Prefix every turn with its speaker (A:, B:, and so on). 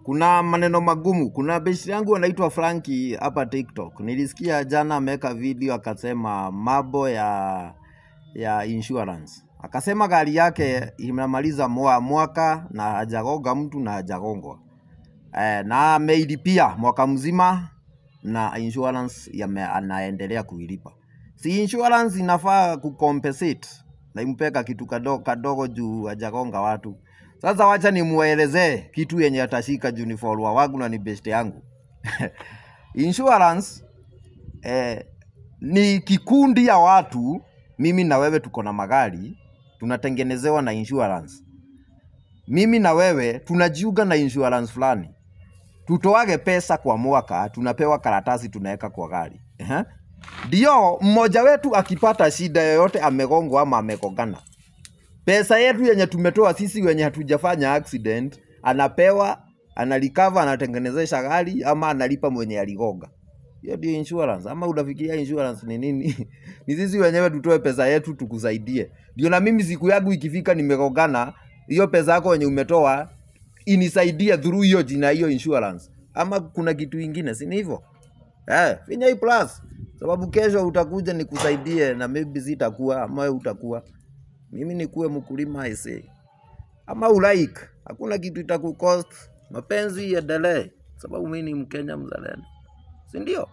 A: Kuna maneno magumu. Kuna beshte yangu anaitwa Frankie hapa TikTok. Nilisikia jana ameweka video akasema mambo ya insurance. Akasema gari yake imemaliza mwaka na hajagonga mtu na hajagongwa. Na ameilipia mwaka mzima na insurance anaendelea kuilipa. Si insurance inafaa kucompensate na impeka kitu kadogo juu hajagonga watu. Sasa wacha nimuelezee kitu yenye atashika juu ni follower wangu na ni best yangu. Insurance ni kikundi ya watu, mimi na wewe tuko na magari, tunatengenezewa na insurance. Mimi na wewe tunajiunga na insurance fulani. Tutoage pesa kwa mwaka, tunapewa karatasi tunaweka kwa gari. Ndio mmoja wetu akipata shida yoyote, amegongwa ama amekogana, pesa yetu yenye tumetoa sisi wenye hatujafanya accident, anapewa, analikava, anatengenezesha gari ama analipa mwenye aligonga. Hiyo ndio insurance. Ama unafikiria insurance ni nini? Ni sisi wenyewe tutoe pesa yetu tukusaidie. Ndio na mimi siku yangu ikifika nimegongana, hiyo pesa yako yenye umetoa inisaidie through hiyo jina hiyo insurance. Ama kuna kitu kingine, si ni hivyo? Finya hii plus. Sababu kesho utakuja nikusaidie na maybe sitakuwa ama wewe utakuwa. Mimi nikuwe mkulima aisee. Ama ulike, hakuna kitu itakucost. Mapenzi yaendelee sababu mimi ni Mkenya mzalendo. Si ndio?